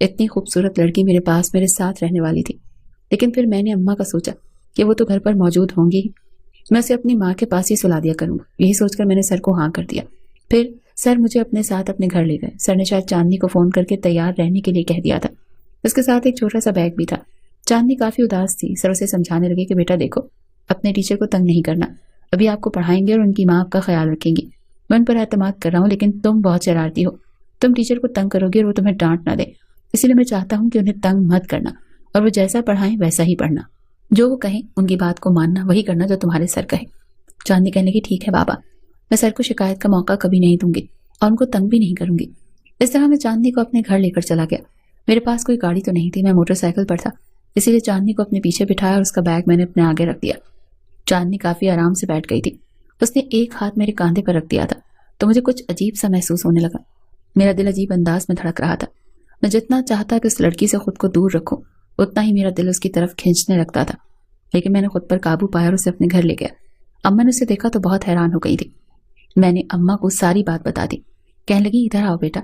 اتنی خوبصورت لڑکی میرے پاس میرے ساتھ رہنے والی تھی، لیکن پھر میں نے اماں کا سوچا کہ وہ تو گھر پر موجود ہوں گی، میں اسے اپنی ماں کے پاس ہی سلا دیا کروں گا۔ یہی سوچ کر میں نے سر کو ہاں کر دیا۔ پھر سر مجھے اپنے ساتھ اپنے گھر لے گئے۔ سر نے شاید چاندنی کو فون کر کے تیار رہنے کے لیے کہہ دیا تھا۔ اس کے ساتھ ایک چھوٹا سا بیگ بھی تھا۔ چاندنی کافی اداس تھی۔ سر اسے سمجھانے لگے کہ بیٹا دیکھو، اپنے ٹیچر کو تنگ نہیں کرنا، ابھی آپ کو پڑھائیں گے اور ان کی ماں آپ کا خیال رکھیں گی۔ میں ان پر اعتماد کر رہا ہوں، لیکن تم بہت شرارتی ہو، تم ٹیچر کو تنگ کرو گے اور وہ تمہیں ڈانٹ نہ دے، اسی لیے میں چاہتا ہوں کہ انہیں تنگ مت کرنا اور وہ جیسا پڑھائیں ویسا ہی پڑھنا، جو وہ کہیں ان کی بات کو ماننا، وہی کرنا جو تمہارے سر کہیں۔ چاندنی کہنے لگی ٹھیک ہے بابا، میں سر کو شکایت کا موقع کبھی نہیں دوں گی اور ان کو تنگ بھی نہیں کروں گی۔ اس طرح میں چاندنی کو اپنے گھر لے کر چلا گیا۔ میرے پاس کوئی گاڑی تو نہیں تھی، میں موٹر سائیکل پر تھا، اسی لیے چاندنی کو اپنے پیچھے بٹھایا اور اس کا بیگ میں نے اپنے آگے رکھ دیا۔ چاندنی کافی آرام سے بیٹھ گئی تھی۔ اس نے ایک ہاتھ میرے کاندھے پر رکھ دیا تھا تو مجھے کچھ عجیب سا محسوس ہونے لگا۔ میرا دل عجیب انداز میں دھڑک رہا تھا۔ میں جتنا چاہتا کہ اس لڑکی سے خود کو دور رکھوں، اتنا ہی میرا دل اس کی طرف کھینچنے لگتا تھا، لیکن میں نے خود پر قابو پایا اور اسے اپنے گھر لے گیا۔ اماں نے اسے دیکھا تو بہت حیران ہو گئی تھی۔ میں نے اماں کو ساری بات بتا دی۔ کہنے لگی ادھر آؤ بیٹا،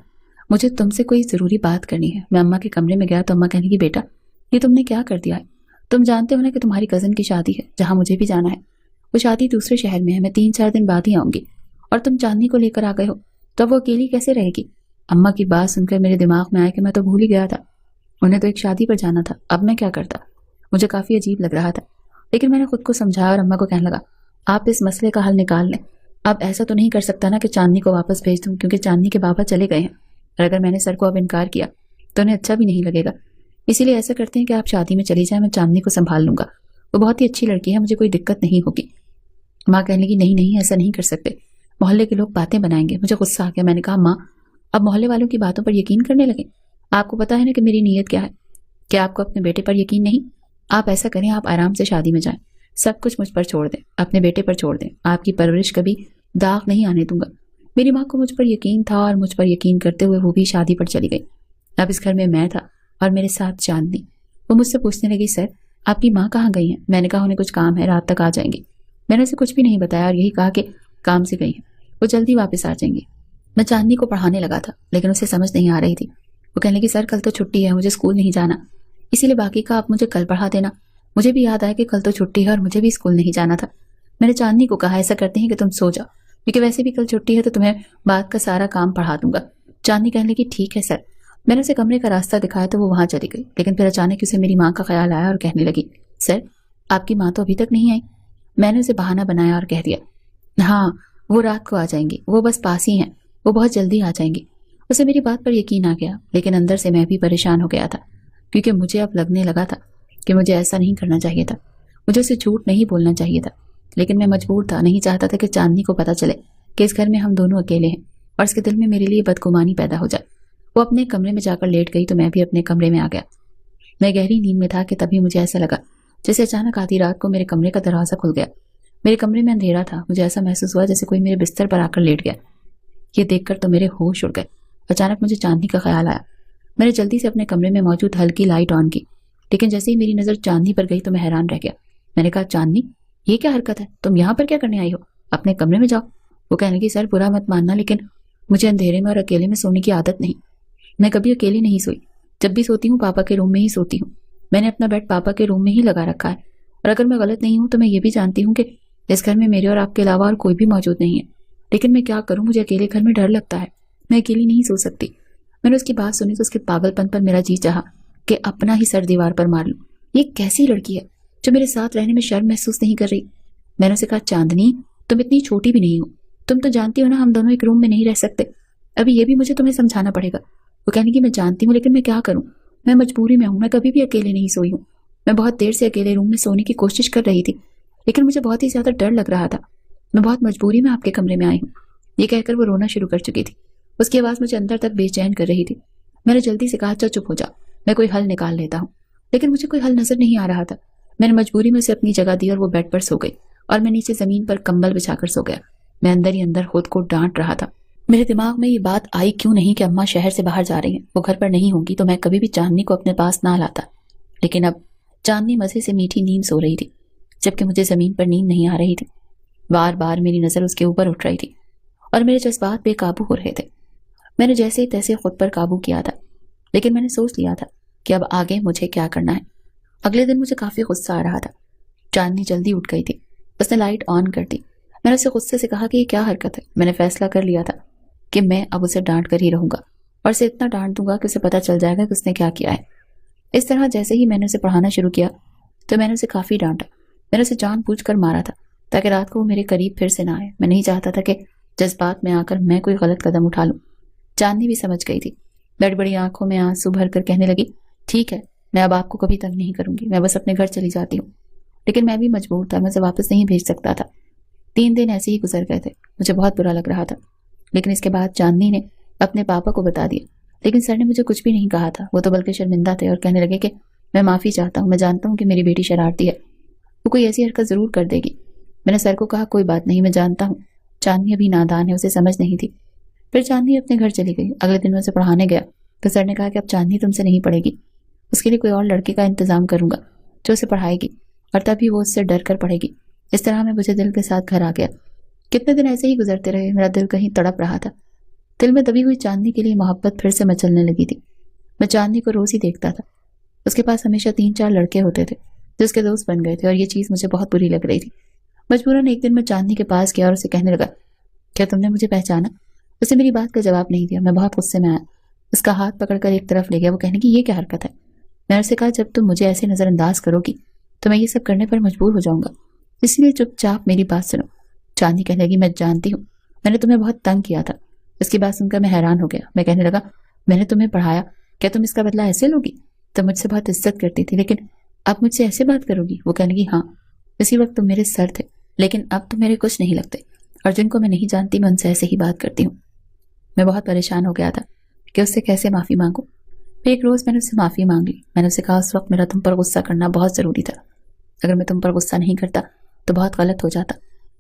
مجھے تم سے کوئی ضروری بات کرنی ہے۔ میں اماں کے کمرے میں گیا تو اماں کہنے لگی بیٹا یہ تم نے کیا کر دیا ہے؟ تم جانتے ہو نا کہ تمہاری کزن کی شادی ہے جہاں مجھے بھی جانا ہے۔ وہ شادی دوسرے شہر میں ہے، میں 3-4 دن بعد ہی آؤں گی، اور تم چاندنی کو لے کر آ گئے ہو تو اب وہ اکیلی کیسے رہے گی؟ اماں کی بات سن کر میرے دماغ میں آیا کہ میں تو بھول ہی گیا تھا، انہیں تو ایک شادی پر جانا تھا، اب میں کیا کرتا؟ مجھے کافی عجیب لگ رہا تھا، لیکن میں نے خود کو سمجھایا اور اماں کو کہنے لگا آپ اس مسئلے کا حل نکال لیں۔ اب ایسا تو نہیں کر سکتا نا کہ چاندنی کو واپس بھیج دوں، کیونکہ چاندنی کے بابا چلے گئے ہیں، اور اگر میں نے سر کو اب انکار کیا تو انہیں اچھا بھی نہیں لگے گا، اسی لیے ایسا کرتے ہیں کہ آپ شادی میں چلی جائیں، میں چاندنی کو سنبھال لوں گا، وہ بہت ہی اچھی لڑکی ہے، مجھے کوئی دقت نہیں ہوگی۔ ماں کہنے لگی نہیں نہیں، ایسا نہیں کر سکتے، محلے کے لوگ باتیں بنائیں گے۔ مجھے غصہ آ گیا، میں نے کہا ماں اب محلے والوں کی باتوں پر یقین کرنے لگے؟ آپ کو پتا ہے نا کہ میری نیت کیا ہے، کہ آپ کو اپنے بیٹے پر یقین نہیں؟ آپ ایسا کریں، آپ آرام سے شادی میں جائیں، سب کچھ مجھ پر چھوڑ دیں، اپنے بیٹے پر چھوڑ دیں، آپ کی پرورش کبھی داغ نہیں آنے دوں گا۔ میری ماں کو مجھ پر یقین تھا اور مجھ پر یقین کرتے ہوئے وہ بھی شادی پر چلی گئی۔ اب اس گھر میں تھا اور میرے ساتھ چاندنی۔ وہ مجھ سے پوچھنے لگی سر آپ کی ماں کہاں گئی ہیں؟ میں نے کہا انہیں کچھ کام ہے، رات تک آ جائیں گی۔ میں نے اسے کچھ بھی نہیں بتایا اور یہی کہا کہ کام سے گئی ہیں، وہ جلدی واپس آ جائیں گی۔ میں چاندنی کو پڑھانے لگا تھا لیکن اسے سمجھ نہیں آ رہی تھی۔ وہ کہنے لگی سر کل تو چھٹی ہے، مجھے اسکول نہیں جانا، اسی لیے باقی کا آپ مجھے کل پڑھا دینا۔ مجھے بھی یاد آیا کہ کل تو چھٹی ہے اور مجھے بھی اسکول نہیں جانا تھا۔ میں نے چاندنی کو کہا ایسا کرتے ہیں کہ تم سو جاؤ، کیونکہ ویسے بھی کل چھٹی ہے تو تمہیں بات کا سارا کام پڑھا دوں گا۔ چاندنی کہنے لگی ٹھیک ہے سر۔ میں نے اسے کمرے کا راستہ دکھایا تو وہ وہاں چلی گئی، لیکن پھر اچانک اسے میری ماں کا خیال آیا اور کہنے لگی سر آپ کی ماں تو ابھی تک نہیں آئی؟ میں نے اسے بہانہ بنایا اور کہہ دیا ہاں وہ رات کو آ جائیں گی، وہ بس پاس ہی ہیں، وہ بہت جلدی آ جائیں گی۔ اسے میری بات پر یقین آ گیا، لیکن اندر سے میں بھی پریشان ہو گیا تھا، کیونکہ مجھے اب لگنے لگا تھا کہ مجھے ایسا نہیں کرنا چاہیے تھا، مجھے اسے جھوٹ نہیں بولنا چاہیے تھا، لیکن میں مجبور تھا، نہیں چاہتا تھا کہ چاندنی کو پتا چلے کہ اس گھر میں ہم دونوں اکیلے ہیں اور اس کے دل میں میرے لیے بدگمانی پیدا ہو جائے۔ وہ اپنے کمرے میں جا کر لیٹ گئی تو میں بھی اپنے کمرے میں آ گیا۔ میں گہری نیند میں تھا کہ تبھی مجھے ایسا لگا جیسے اچانک آدھی رات کو میرے کمرے کا دروازہ کھل گیا۔ میرے کمرے میں اندھیرا تھا، مجھے ایسا محسوس ہوا جیسے کوئی میرے بستر پر آ کر لیٹ گیا۔ یہ دیکھ کر تو میرے ہوش اڑ گئے۔ اچانک مجھے چاندنی کا خیال آیا۔ میں نے جلدی سے اپنے کمرے میں موجود ہلکی لائٹ آن کی، لیکن جیسے ہی میری نظر چاندنی پر گئی تو میں حیران رہ گیا۔ میں نے کہا چاندنی یہ کیا حرکت ہے، تم یہاں پر کیا کرنے آئی ہو؟ اپنے کمرے میں جاؤ۔ وہ کہنے لگی سر برا مت ماننا، لیکن مجھے اندھیرے میں اور اکیلے میں سونے کی عادت نہیں، میں کبھی اکیلی نہیں سوئی، جب بھی سوتی ہوں پاپا کے روم میں ہی سوتی ہوں، میں نے اپنا بیڈ پاپا کے روم میں ہی لگا رکھا ہے، اور اگر میں غلط نہیں ہوں تو میں یہ بھی جانتی ہوں کہ اس گھر میں میرے اور آپ کے علاوہ اور کوئی بھی موجود نہیں ہے، لیکن میں کیا کروں، مجھے اکیلے گھر میں ڈر لگتا ہے، میں اکیلی نہیں سو سکتی۔ میں نے اس کی بات سنی تو اس کے پاگل پن پر میرا جی چاہا کہ اپنا ہی سر دیوار پر مار لوں۔ یہ کیسی لڑکی ہے جو میرے ساتھ رہنے میں شرم محسوس نہیں کر رہی؟ میں نے اسے کہا چاندنی تم اتنی چھوٹی بھی نہیں ہو، تم تو جانتی ہو نا ہم دونوں ایک روم میں نہیں رہ سکتے، ابھی یہ بھی مجھے تمہیں سمجھانا پڑے گا۔ وہ کہنے کی میں جانتی ہوں لیکن میں کیا کروں، میں مجبوری میں ہوں، میں کبھی بھی اکیلے نہیں سوئی ہوں، میں بہت دیر سے اکیلے روم میں سونے کی کوشش کر رہی تھی لیکن مجھے بہت ہی زیادہ ڈر لگ رہا تھا، میں بہت مجبوری میں آپ کے کمرے میں آئی ہوں۔ یہ کہہ کر وہ رونا شروع کر چکی تھی، اس کی آواز مجھے اندر تک بے چین کر رہی تھی۔ میں نے جلدی سے کہا چل چپ ہو جا، میں کوئی حل نکال لیتا ہوں، لیکن مجھے کوئی حل نظر نہیں آ رہا تھا۔ میں نے مجبوری میں اسے اپنی جگہ دی اور وہ بیڈ پر سو گئی اور میں نیچے زمین پر کمبل بچھا کر سو گیا۔ میں اندر ہی اندر خود کو ڈانٹ رہا تھا، میرے دماغ میں یہ بات آئی کیوں نہیں کہ اماں شہر سے باہر جا رہی ہیں، وہ گھر پر نہیں ہوں گی تو میں کبھی بھی چاندنی کو اپنے پاس نہ لاتا، لیکن اب چاندنی مزے سے میٹھی نیند سو رہی تھی جبکہ مجھے زمین پر نیند نہیں آ رہی تھی۔ بار بار میری نظر اس کے اوپر اٹھ رہی تھی اور میرے جذبات بے قابو ہو رہے تھے۔ میں نے جیسے ہی تیسے خود پر قابو کیا تھا، لیکن میں نے سوچ لیا تھا کہ اب آگے مجھے کیا کرنا ہے۔ اگلے دن مجھے کافی غصہ آ رہا تھا۔ چاندنی جلدی اٹھ گئی تھی، اس نے لائٹ آن کر دی۔ میں نے اسے غصے سے کہا کہ یہ کیا حرکت ہے؟ میں نے فیصلہ کر لیا تھا کہ میں اب اسے ڈانٹ کر ہی رہوں گا، اور اسے اتنا ڈانٹ دوں گا کہ اسے پتہ چل جائے گا کہ اس نے کیا کیا ہے۔ اس طرح جیسے ہی میں نے اسے پڑھانا شروع کیا تو میں نے اسے کافی ڈانٹا۔ میں نے اسے جان بوجھ کر مارا تھا تاکہ رات کو وہ میرے قریب پھر سے نہ آئے۔ میں نہیں چاہتا تھا کہ جذبات میں آ کر میں کوئی غلط قدم اٹھا لوں۔ چاندنی بھی سمجھ گئی تھی، بڑی بڑی آنکھوں میں آنسو بھر کر کہنے لگی، ٹھیک ہے، میں اب آپ کو کبھی تنگ نہیں کروں گی، میں بس اپنے گھر چلی جاتی ہوں۔ لیکن میں بھی مجبور تھا، میں اسے واپس نہیں بھیج سکتا تھا۔ 3 دن ایسے ہی گزر گئے تھے، مجھے بہت برا لگ رہا تھا۔ لیکن اس کے بعد چاندنی نے اپنے پاپا کو بتا دیا، لیکن سر نے مجھے کچھ بھی نہیں کہا تھا۔ وہ تو بلکہ شرمندہ تھے اور کہنے لگے کہ میں معافی چاہتا ہوں، میں جانتا ہوں کہ میری بیٹی شرارتی ہے، وہ کوئی ایسی حرکت ضرور کر دے گی۔ میں نے سر کو کہا کوئی بات نہیں، میں جانتا ہوں چاندنی ابھی نادان ہے، اسے سمجھ نہیں تھی۔ پھر چاندنی اپنے گھر چلی گئی۔ اگلے دن میں اسے پڑھانے گیا تو سر نے کہا کہ اب چاندنی تم سے نہیں پڑھے گی، اس کے لیے کوئی اور لڑکے کا انتظام کروں گا جو اسے پڑھائے گی، اور تبھی وہ اس سے ڈر کر پڑھے گی۔ اس طرح میں مجھے دل کے ساتھ گھر آ گیا۔ کتنے دن ایسے ہی گزرتے رہے، میرا دل کہیں تڑپ رہا تھا۔ دل میں دبی ہوئی چاندنی کے لیے محبت پھر سے مچلنے لگی تھی۔ میں چاندنی کو روز ہی دیکھتا تھا، اس کے پاس ہمیشہ 3-4 لڑکے ہوتے تھے جو اس کے دوست بن گئے تھے، اور یہ چیز مجھے بہت بری لگ رہی تھی۔ مجبوراً ایک دن میں چاندنی کے پاس گیا اور اسے کہنے لگا، کیا تم نے مجھے پہچانا؟ اس نے میری بات کا جواب نہیں دیا۔ میں بہت غصے میں آیا، اس کا ہاتھ پکڑ کر ایک طرف لے گیا۔ وہ کہنے کی یہ کیا حرکت ہے؟ میں نے اسے کہا جب تم مجھے ایسے نظر انداز کرو گی تو میں یہ سب کرنے پر مجبور ہو جاؤں گا، اس لیے چپ چاپ میری بات سنو۔ چاندنی کہنے لگی، میں جانتی ہوں میں نے تمہیں بہت تنگ کیا تھا۔ اس کی بات سن کر میں حیران ہو گیا۔ میں کہنے لگا، میں نے تمہیں پڑھایا، کیا تم اس کا بدلہ ایسے لوگی؟ تم مجھ سے بہت عزت کرتی تھی، لیکن اب مجھ سے ایسے بات کرو گی؟ وہ کہنے لگی، ہاں، اسی وقت تم میرے سر تھے، لیکن اب تم میرے کچھ نہیں لگتے، اور جن کو میں نہیں جانتی میں ان سے ایسے ہی بات کرتی ہوں۔ میں بہت پریشان ہو گیا تھا کہ اس سے کیسے معافی مانگوں۔ پھر ایک روز میں نے اس سے معافی مانگ لی۔ میں نے اسے کہا اس وقت میرا تم پر غصہ کرنا بہت ضروری تھا، اگر میں تم پر غصہ نہیں کرتا تو بہت غلط ہو جاتا۔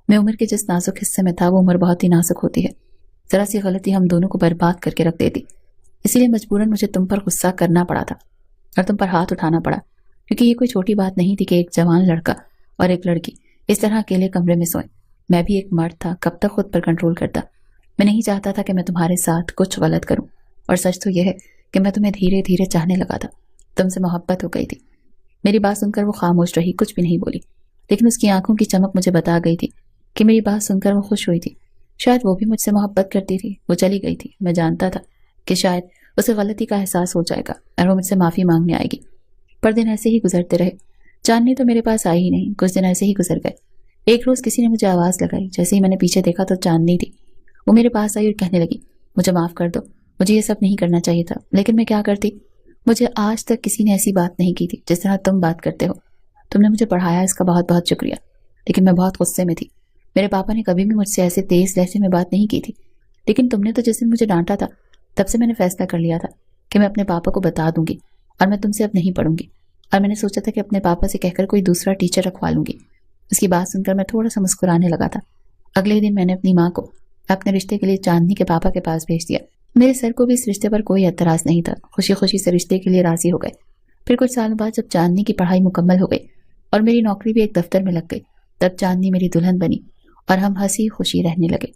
میں عمر کے جس نازک حصے میں تھا وہ عمر بہت ہی نازک ہوتی ہے، ذرا سی غلطی ہم دونوں کو برباد کر کے رکھ دیتی، اسی لیے مجبوراً مجھے تم پر غصہ کرنا پڑا تھا اور تم پر ہاتھ اٹھانا پڑا، کیونکہ یہ کوئی چھوٹی بات نہیں تھی کہ ایک جوان لڑکا اور ایک لڑکی اس طرح اکیلے کمرے میں سوئیں۔ میں بھی ایک مرد تھا، کب تک خود پر کنٹرول کرتا؟ میں نہیں چاہتا تھا کہ میں تمہارے ساتھ کچھ غلط کروں، اور سچ تو یہ ہے کہ میں تمہیں دھیرے دھیرے چاہنے لگا تھا، تم سے محبت ہو گئی تھی۔ میری بات سن کر وہ خاموش رہی، کچھ بھی نہیں بولی، لیکن اس کی آنکھوں کی چمک مجھے بتا گئی تھی کہ میری بات سن کر وہ خوش ہوئی تھی۔ شاید وہ بھی مجھ سے محبت کرتی تھی۔ وہ چلی گئی تھی، میں جانتا تھا کہ شاید اسے غلطی کا احساس ہو جائے گا اور وہ مجھ سے معافی مانگنے آئے گی۔ پر دن ایسے ہی گزرتے رہے، چاندنی تو میرے پاس آئی ہی نہیں۔ کچھ دن ایسے ہی گزر گئے۔ ایک روز کسی نے مجھے آواز لگائی، جیسے ہی میں نے پیچھے دیکھا تو چاندنی تھی۔ وہ میرے پاس آئی اور کہنے لگی، مجھے معاف کر دو، مجھے یہ سب نہیں کرنا چاہیے تھا، لیکن میں کیا کرتی؟ مجھے آج تک کسی نے ایسی بات نہیں کی تھی جس طرح تم بات کرتے ہو۔ تم نے مجھے پڑھایا، اس کا بہت بہت شکریہ، لیکن میں بہت غصے میں تھی۔ میرے پاپا نے کبھی بھی مجھ سے ایسے تیز لہجے میں بات نہیں کی تھی، لیکن تم نے تو جس دن مجھے ڈانٹا تھا تب سے میں نے فیصلہ کر لیا تھا کہ میں اپنے پاپا کو بتا دوں گی اور میں تم سے اب نہیں پڑھوں گی، اور میں نے سوچا تھا کہ اپنے پاپا سے کہہ کر کوئی دوسرا ٹیچر رکھوا لوں گی۔ اس کی بات سن کر میں تھوڑا سا مسکرانے لگا تھا۔ اگلے دن میں نے اپنی ماں کو اپنے رشتے کے لیے چاندنی کے پاپا کے پاس بھیج دیا۔ میرے سر کو بھی اس رشتے پر کوئی اعتراض نہیں تھا، خوشی خوشی سے رشتے کے لیے راضی ہو گئے۔ پھر کچھ سالوں بعد جب چاندنی کی پڑھائی مکمل ہو گئی اور میری نوکری بھی ایک دفتر میں لگ گئی، تب چاندنی میری دلہن بنی اور ہم ہنسی خوشی رہنے لگے۔